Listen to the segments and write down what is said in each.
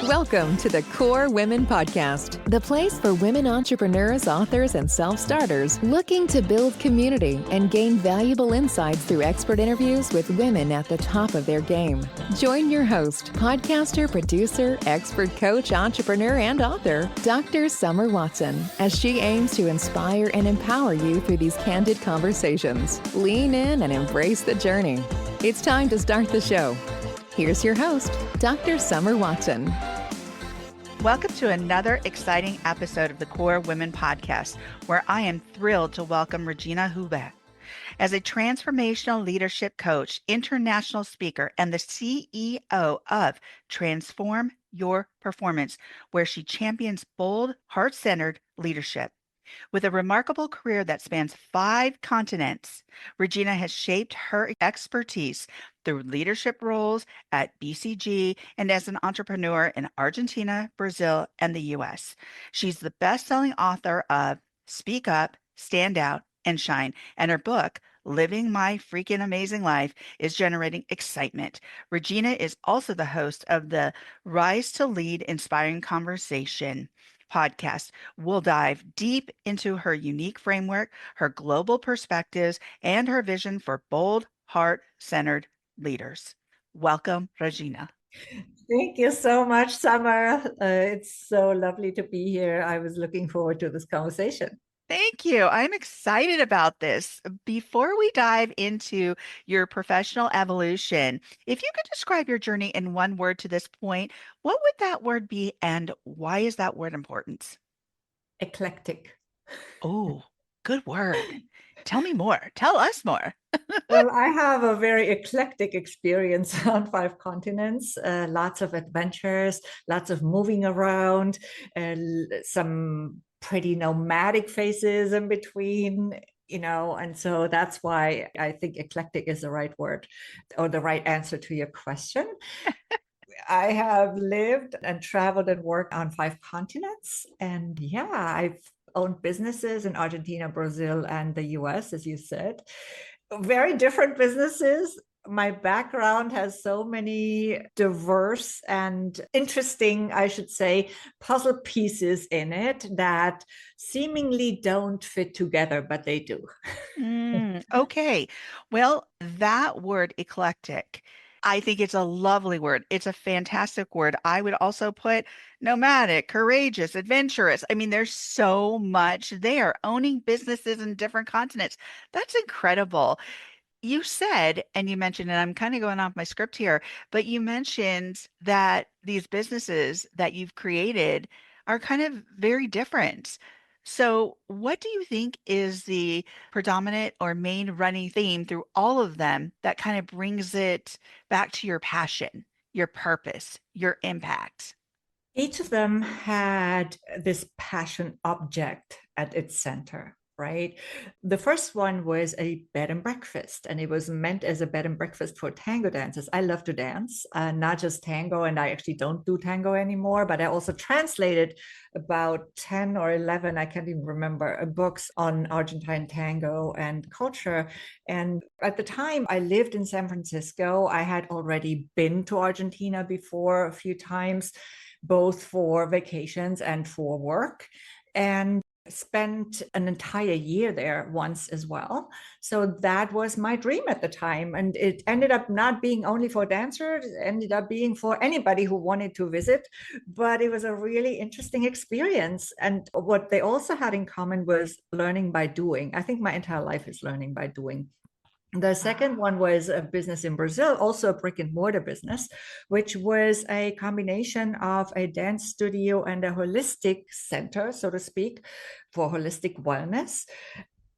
Welcome to the Core Women Podcast, the place for women entrepreneurs, authors, and self-starters looking to build community and gain valuable insights through expert interviews with women at the top of their game. Join your host, podcaster, producer, expert coach, entrepreneur, and author, Dr. Summer Watson, as she aims to inspire and empower you through these candid conversations. Lean in and embrace the journey. It's time to start the show. Here's your host, Dr. Summer Watson. Welcome to another exciting episode of the Core Women Podcast, where I am thrilled to welcome Regina Huber. As a transformational leadership coach, international speaker, and the CEO of Transform Your Performance, where she champions bold, heart-centered leadership. With a remarkable career that spans 5 continents, Regina has shaped her expertise through leadership roles at BCG and as an entrepreneur in Argentina, Brazil, and the US. She's the best-selling author of Speak Up, Stand Out, and Shine, and her book, Living My Freakin' Amazing Life, is generating excitement. Regina is also the host of the Rise to Lead Inspiring Conversation podcast. We'll dive deep into her unique framework, her global perspectives, and her vision for bold, heart-centered leaders. Welcome, Regina. Thank you so much, Summer. It's so lovely to be here. I was looking forward to this conversation. Thank you. I'm excited about this. Before we dive into your professional evolution, if you could describe your journey in one word to this point, what would that word be and why is that word important? Eclectic. Oh, good word. Tell me more. Tell us more. Well, I have a very eclectic experience on 5 continents, lots of adventures, lots of moving around, some pretty nomadic phases in between, and so that's why I think eclectic is the right word or the right answer to your question. I have lived and traveled and worked on 5 continents. And yeah, I've owned businesses in Argentina, Brazil, and the US, as you said. Very different businesses. My background has so many diverse and interesting, I should say, puzzle pieces in it that seemingly don't fit together, but they do. Okay. Well, that word eclectic, I think it's a lovely word. It's a fantastic word. I would also put nomadic, courageous, adventurous. I mean, there's so much there. Owning businesses in different continents. That's incredible. You said, and you mentioned, and I'm kind of going off my script here, but you mentioned that these businesses that you've created are kind of very different. So, what do you think is the predominant or main running theme through all of them that kind of brings it back to your passion, your purpose, your impact? Each of them had this passion object at its center, right? The first one was a bed and breakfast, and it was meant as a bed and breakfast for tango dancers. I love to dance, not just tango, and I actually don't do tango anymore, but I also translated about 10 or 11, I can't even remember, books on Argentine tango and culture. And at the time I lived in San Francisco, I had already been to Argentina before a few times, both for vacations and for work, and spent an entire year there once as well. So that was my dream at the time. And it ended up not being only for dancers, it ended up being for anybody who wanted to visit. But it was a really interesting experience. And what they also had in common was learning by doing. I think my entire life is learning by doing. The second one was a business in Brazil, also a brick and mortar business, which was a combination of a dance studio and a holistic center, so to speak, for holistic wellness.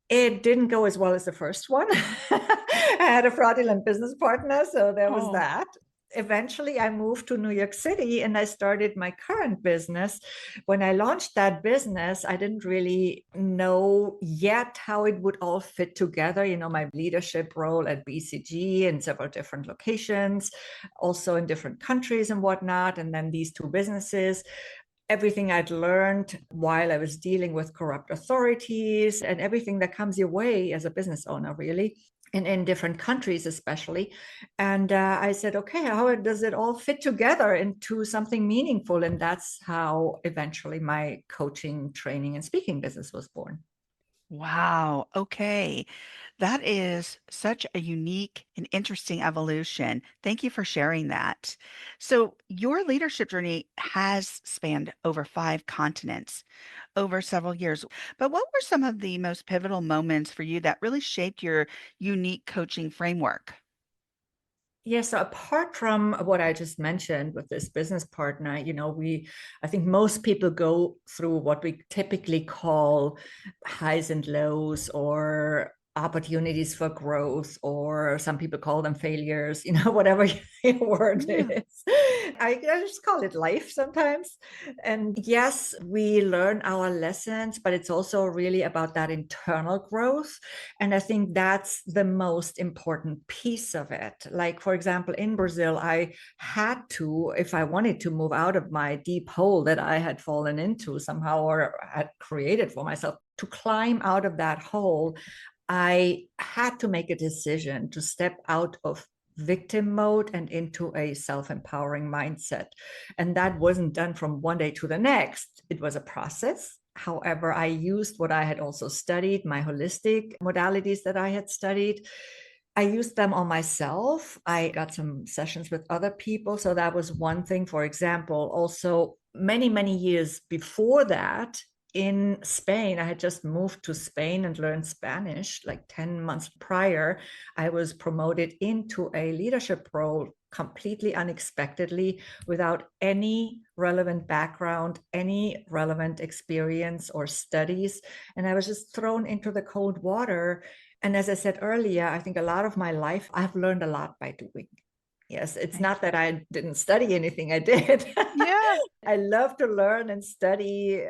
It didn't go as well as the first one. I had a fraudulent business partner, so there was that. Eventually, I moved to New York City and I started my current business. When I launched that business, I didn't really know yet how it would all fit together. My leadership role at BCG in several different locations, also in different countries and whatnot, and then these 2 businesses. Everything I'd learned while I was dealing with corrupt authorities and everything that comes your way as a business owner, really. in different countries, especially. And I said, okay, how does it all fit together into something meaningful? And that's how eventually my coaching, training, and speaking business was born. Wow. Okay. That is such a unique and interesting evolution. Thank you for sharing that. So, your leadership journey has spanned over 5 continents over several years. But what were some of the most pivotal moments for you that really shaped your unique coaching framework? Yes, so apart from what I just mentioned with this business partner, I think most people go through what we typically call highs and lows or opportunities for growth, or some people call them failures, whatever your word Yeah. is. I just call it life sometimes. And yes, we learn our lessons, but it's also really about that internal growth. And I think that's the most important piece of it. Like, for example, in Brazil, I had to, if I wanted to move out of my deep hole that I had fallen into somehow or had created for myself, to climb out of that hole, I had to make a decision to step out of victim mode and into a self-empowering mindset. And that wasn't done from one day to the next. It was a process. However, I used what I had also studied, my holistic modalities that I had studied. I used them on myself. I got some sessions with other people. So that was one thing. For example, also many, many years before that, in Spain, I had just moved to Spain and learned Spanish like 10 months prior. I was promoted into a leadership role completely unexpectedly, without any relevant background, any relevant experience or studies. And I was just thrown into the cold water. And as I said earlier, I think a lot of my life, I've learned a lot by doing. Yes, it's Okay. not that I didn't study anything, I did. Yeah. I love to learn and study,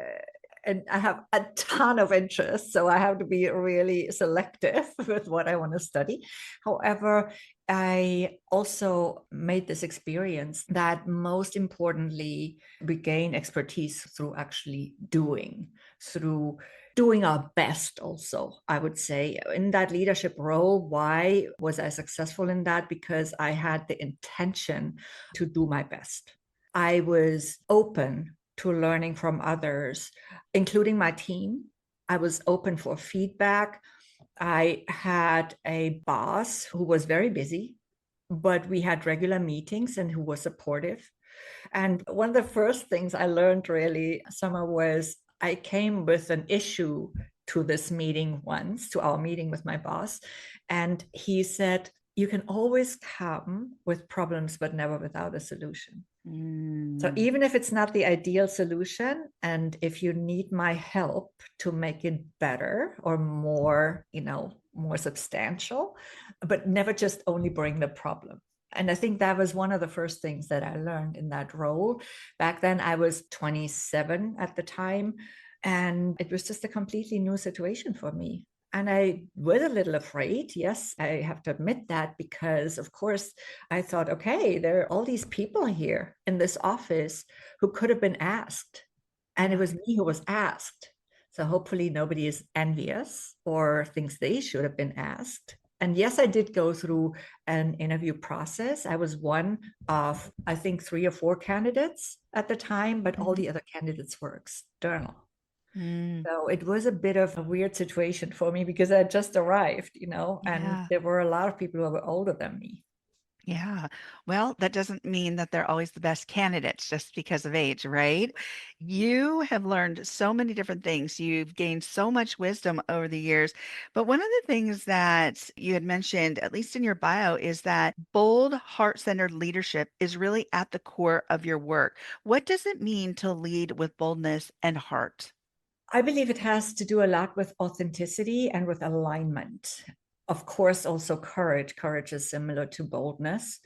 and I have a ton of interests, so I have to be really selective with what I want to study. However, I also made this experience that most importantly, we gain expertise through actually doing, through doing our best also, I would say. In that leadership role, why was I successful in that? Because I had the intention to do my best. I was open to learning from others, including my team. I was open for feedback. I had a boss who was very busy, but we had regular meetings and who was supportive. And one of the first things I learned really, Summer, was I came with an issue to this meeting once, to our meeting with my boss. And he said, you can always come with problems, but never without a solution. So Mm. even if it's not the ideal solution, and if you need my help to make it better or more, more substantial, but never just only bring the problem. And I think that was one of the first things that I learned in that role. Back then, I was 27 at the time, and it was just a completely new situation for me. And I was a little afraid. Yes, I have to admit that, because, of course, I thought, okay, there are all these people here in this office who could have been asked. And it Yeah. was me who was asked. So hopefully nobody is envious or thinks they should have been asked. And yes, I did go through an interview process. I was one of, I think, 3 or 4 candidates at the time, but all Mhm. the other candidates were external. Mm. So it was a bit of a weird situation for me, because I just arrived, and Yeah. there were a lot of people who were older than me. Yeah. Well, that doesn't mean that they're always the best candidates just because of age, right? You have learned so many different things. You've gained so much wisdom over the years. But one of the things that you had mentioned, at least in your bio, is that bold, heart-centered leadership is really at the core of your work. What does it mean to lead with boldness and heart? I believe it has to do a lot with authenticity and with alignment. Of course, also courage. Courage is similar to boldness.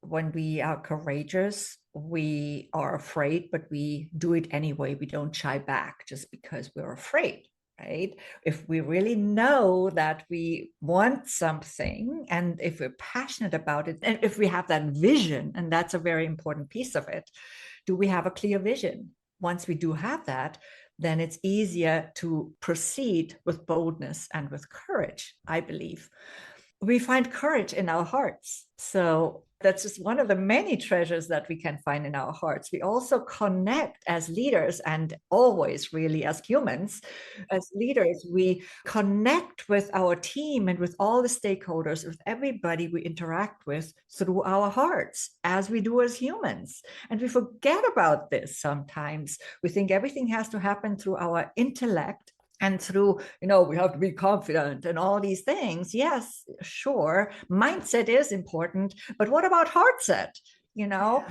When we are courageous, we are afraid, but we do it anyway. We don't shy back just because we're afraid, right? If we really know that we want something, and if we're passionate about it, and if we have that vision, and that's a very important piece of it, do we have a clear vision? Once we do have that, then it's easier to proceed with boldness and with courage, I believe. we find courage in our hearts. So that's just one of the many treasures that we can find in our hearts. We also connect as leaders, and always really as humans, as leaders, we connect with our team and with all the stakeholders, with everybody we interact with through our hearts, as we do as humans. And we forget about this sometimes. We think everything has to happen through our intellect and through, we have to be confident and all these things. Yes, sure, mindset is important, but what about heart set? Yeah.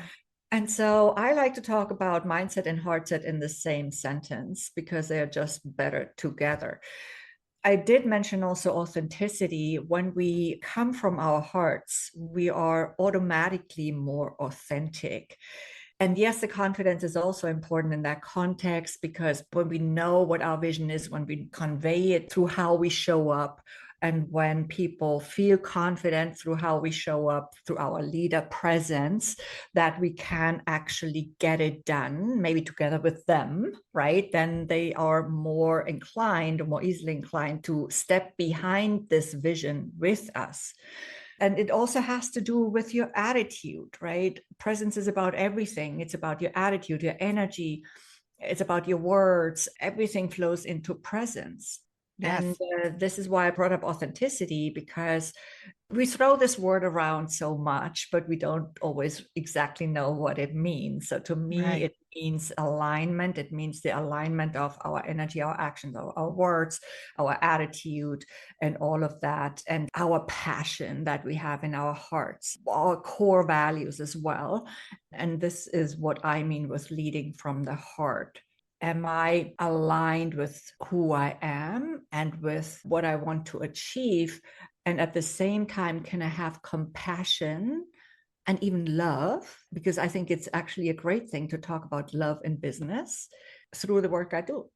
And so I like to talk about mindset and heart set in the same sentence because they're just better together. I did mention also authenticity. When we come from our hearts, we are automatically more authentic. And yes, the confidence is also important in that context, because when we know what our vision is, when we convey it through how we show up, and when people feel confident through how we show up, through our leader presence, that we can actually get it done, maybe together with them, right? Then they are more inclined, more easily inclined to step behind this vision with us. And it also has to do with your attitude, right? Presence is about everything. It's about your attitude, your energy. It's about your words. Everything flows into presence. And Yes. this is why I brought up authenticity, because we throw this word around so much, but we don't always exactly know what it means. So to me, Right. it means alignment. It means the alignment of our energy, our actions, our words, our attitude, and all of that, and our passion that we have in our hearts, our core values as well. And this is what I mean with leading from the heart. Am I aligned with who I am and with what I want to achieve? And at the same time, can I have compassion and even love? Because I think it's actually a great thing to talk about love in business through the work I do.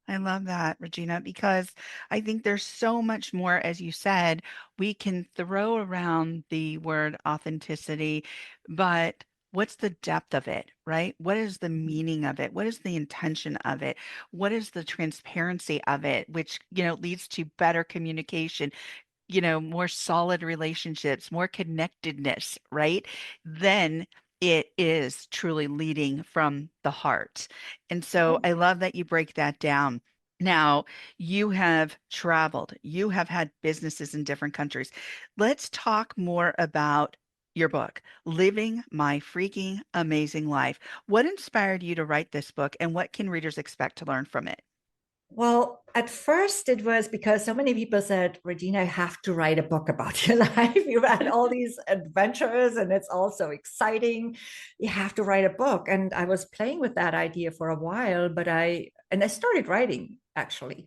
I love that, Regina, because I think there's so much more, as you said, we can throw around the word authenticity, but what's the depth of it, right? What is the meaning of it? What is the intention of it? What is the transparency of it, which, leads to better communication, more solid relationships, more connectedness, right? Then it is truly leading from the heart. And so I love that you break that down. Now, you have traveled, you have had businesses in different countries. Let's talk more about your book, Living My Freaking Amazing Life. What inspired you to write this book, and what can readers expect to learn from it? Well, at first it was because so many people said, Regina, you have to write a book about your life. You've had all these adventures and it's all so exciting. You have to write a book. And I was playing with that idea for a while, but I started writing actually.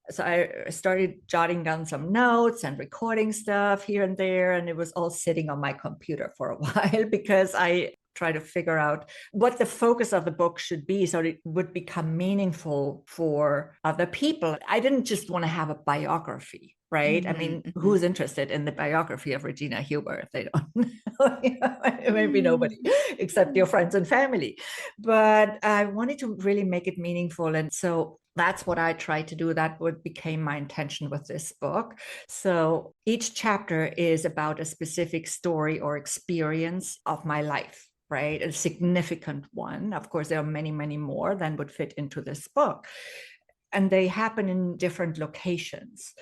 So I started jotting down some notes and recording stuff here and there. And it was all sitting on my computer for a while because I try to figure out what the focus of the book should be so it would become meaningful for other people. I didn't just want to have a biography, right? I Mhm, mean, mhm. who's interested in the biography of Regina Huber if they don't know? Maybe nobody except your friends and family. But I wanted to really make it meaningful. And so that's what I tried to do. That what became my intention with this book. So each chapter is about a specific story or experience of my life, right? A significant one. Of course, there are many, many more than would fit into this book. And they happen in different locations.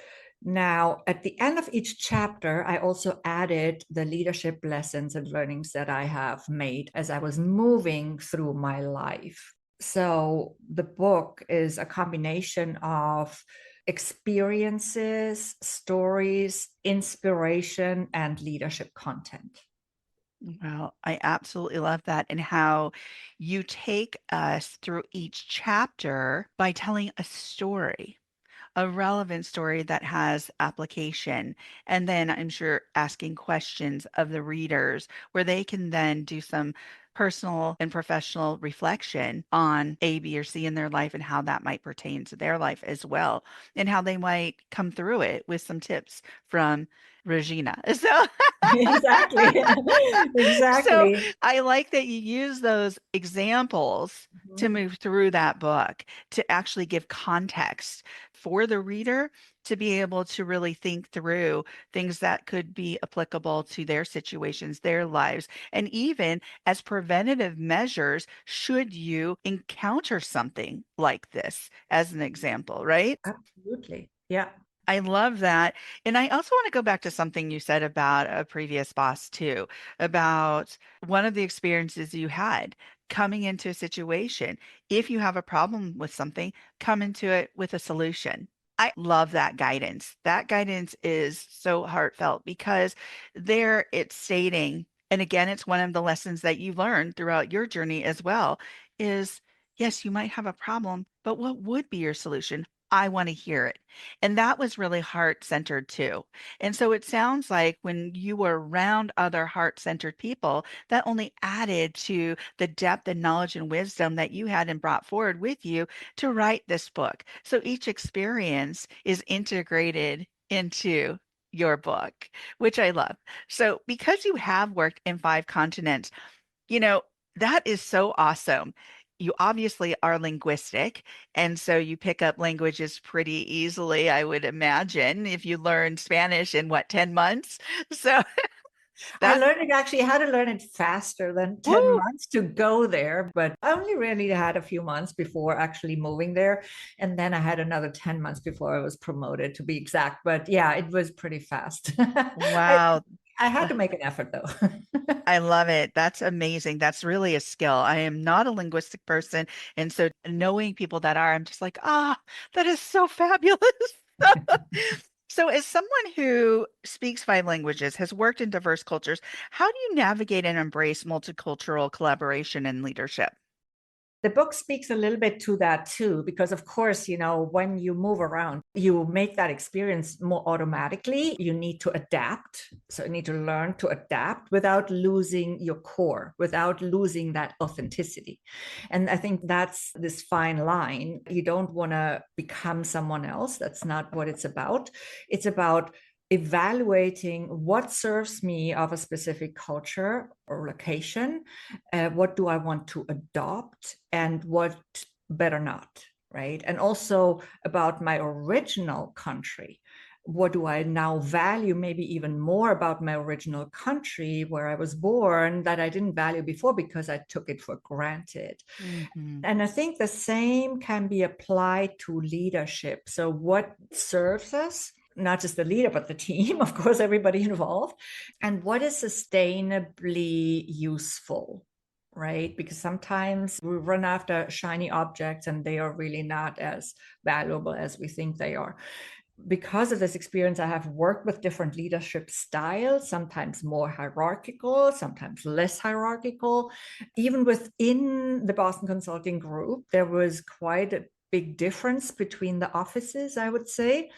Now, at the end of each chapter, I also added the leadership lessons and learnings that I have made as I was moving through my life. So the book is a combination of experiences, stories, inspiration, and leadership content. Well, I absolutely love that, and how you take us through each chapter by telling a story, a relevant story that has application. And then I'm sure asking questions of the readers where they can then do some personal and professional reflection on A, B, or C in their life and how that might pertain to their life as well, and how they might come through it with some tips from Regina. So Exactly. so Exactly. I like that you use those examples to Mhm. move through that book to actually give context for the reader to be able to really think through things that could be applicable to their situations, their lives, and even as preventative measures should you encounter something like this, as an example, right? Absolutely. Yeah. I love that. And I also want to go back to something you said about a previous boss too, about one of the experiences you had coming into a situation. If you have a problem with something, come into it with a solution. I love that guidance. That guidance is so heartfelt because there it's stating, and again, it's one of the lessons that you learned throughout your journey as well, is yes, you might have a problem, but what would be your solution? I want to hear it. And that was really heart-centered too. And so it sounds like when you were around other heart-centered people, that only added to the depth and knowledge and wisdom that you had and brought forward with you to write this book. So each experience is integrated into your book, which I love. So because you have worked in 5 continents, you know, that is so awesome. You obviously are linguistic, and so you pick up languages pretty easily, I would imagine, if you learned Spanish in what, 10 months? So I that's learned it actually, I had to learn it faster than 10 woo. months to go there, but I only really had a few months before actually moving there. And then I had another 10 months before I was promoted, to be exact. But yeah, it was pretty fast. Wow. I had to make an effort though. I love it. That's amazing. That's really a skill. I am not a linguistic person. And so knowing people that are, I'm just like, that is so fabulous. So, as someone who speaks 5 languages, has worked in diverse cultures, how do you navigate and embrace multicultural collaboration and leadership? The book speaks a little bit to that too, because of course, when you move around, you make that experience more automatically. You need to adapt. So you need to learn to adapt without losing your core, without losing that authenticity. And I think that's this fine line. You don't want to become someone else. That's not what it's about. It's about evaluating what serves me of a specific culture or location, what do I want to adopt, and what better not, right? And also about my original country. What do I now value, maybe even more about my original country where I was born, that I didn't value before because I took it for granted? Mhm. And I think the same can be applied to leadership. So, what serves us, not just the leader, but the team, of course, everybody involved, and what is sustainably useful, right? Because sometimes we run after shiny objects and they are really not as valuable as we think they are. Because of this experience, I have worked with different leadership styles, sometimes more hierarchical, sometimes less hierarchical. Even within the Boston Consulting Group, there was quite a big difference between the offices, I would say.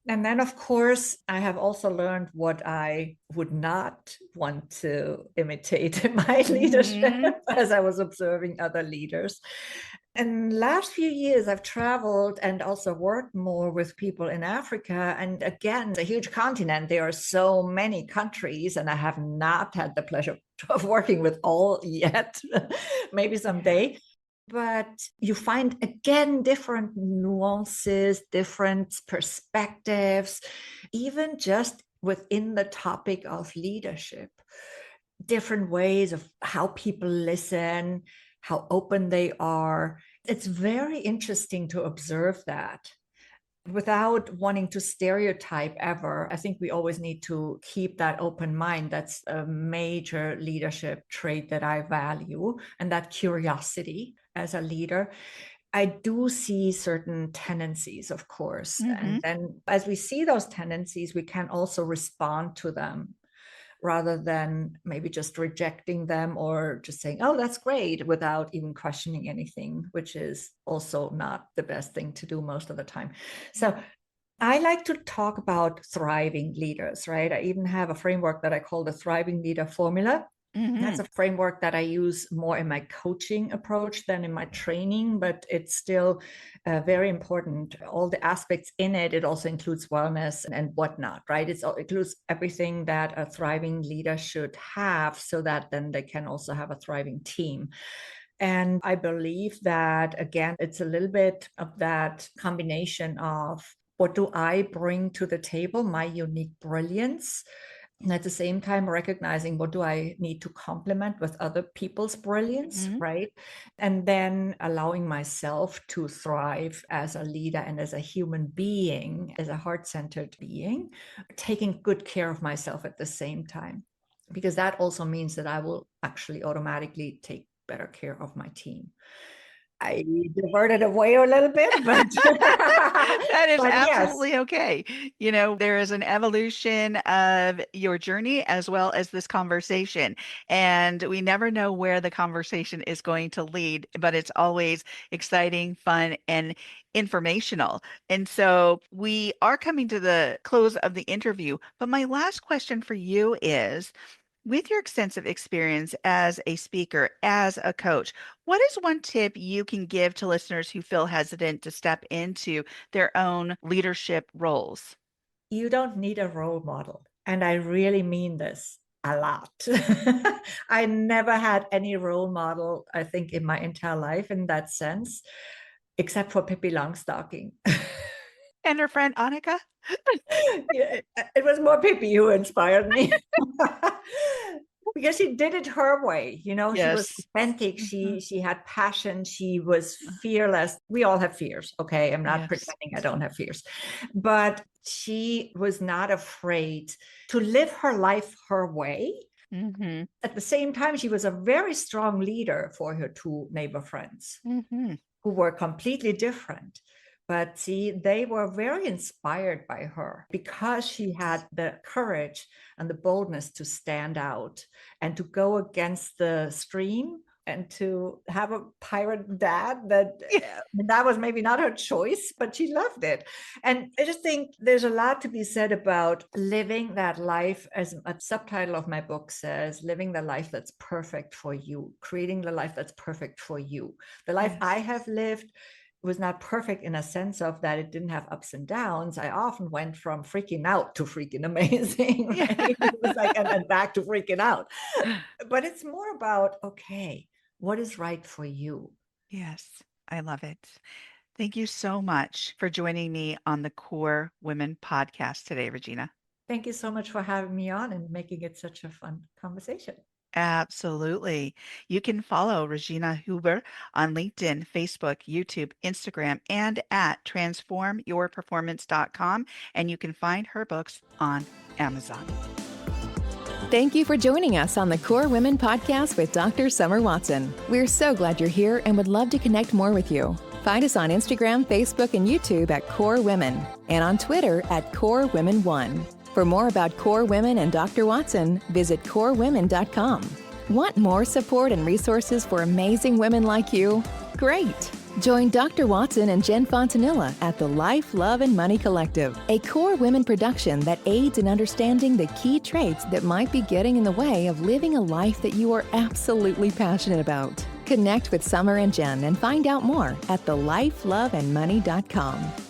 And then, of course, I have also learned what I would not want to imitate in my leadership Mhm. as I was observing other leaders. And last few years, I've traveled and also worked more with people in Africa. And again, it's a huge continent. There are so many countries, and I have not had the pleasure of working with all yet. Maybe someday. But you find again different nuances, different perspectives, even just within the topic of leadership, different ways of how people listen, how open they are. It's very interesting to observe that without wanting to stereotype ever. I think we always need to keep that open mind. That's a major leadership trait that I value, and that curiosity as a leader. I do see certain tendencies, of course. And Mhm. then as we see those tendencies, we can also respond to them rather than maybe just rejecting them or just saying, oh, that's great, without even questioning anything, which is also not the best thing to do most of the time. So I like to talk about thriving leaders, right? I even have a framework that I call the Thriving Leader Formula. That's Mhm. a framework that I use more in my coaching approach than in my training, but it's still very important. All the aspects in it, it also includes wellness and whatnot, right? It includes everything that a thriving leader should have so that then they can also have a thriving team. And I believe that, again, it's a little bit of that combination of What do I bring to the table? My unique brilliance. And at the same time, recognizing what do I need to complement with other people's brilliance, right? And then allowing myself to thrive as a leader and as a human being, as a heart-centered being, taking good care of myself at the same time. Because that also means that I will actually automatically take better care of my team. I diverted away a little bit, but that is but absolutely yes. okay. There is an evolution of your journey as well as this conversation. And we never know where the conversation is going to lead, but it's always exciting, fun, and informational. And so we are coming to the close of the interview. But my last question for you is, with your extensive experience as a speaker, as a coach, what is one tip you can give to listeners who feel hesitant to step into their own leadership roles? You don't need a role model. And I really mean this a lot. I never had any role model, I think, in my entire life in that sense, except for Pippi Longstocking. And her friend Annika? Yeah, it was more Pippi who inspired me. Because she did it her way, she was Yes. authentic, she had passion, she was fearless. We all have fears, okay? I'm not Yes. pretending I don't have fears, but she was not afraid to live her life her way. Mm-hmm. At the same time, she was a very strong leader for her two neighbor friends Mm-hmm. who were completely different. But see, they were very inspired by her because she had the courage and the boldness to stand out and to go against the stream and to have a pirate dad that was maybe not her choice, but she loved it. And I just think there's a lot to be said about living that life, as a subtitle of my book says, living the life that's perfect for you, creating the life that's perfect for you. The life I have lived was not perfect in a sense of that it didn't have ups and downs. I often went from freaking out to freaking amazing, right? It was like, and back to freaking out. But it's more about, okay, what is right for you? Yes, I love it. Thank you so much for joining me on the Core Women podcast today, Regina. Thank you so much for having me on and making it such a fun conversation. Absolutely. You can follow Regina Huber on LinkedIn, Facebook, YouTube, Instagram, and at transformyourperformance.com. And you can find her books on Amazon. Thank you for joining us on the Core Women podcast with Dr. Summer Watson. We're so glad you're here and would love to connect more with you. Find us on Instagram, Facebook, and YouTube at Core Women, and on Twitter at Core Women 1. For more about Core Women and Dr. Watson, visit corewomen.com. Want more support and resources for amazing women like you? Great! Join Dr. Watson and Jen Fontanilla at the Life, Love, and Money Collective, a Core Women production that aids in understanding the key traits that might be getting in the way of living a life that you are absolutely passionate about. Connect with Summer and Jen and find out more at thelifeloveandmoney.com.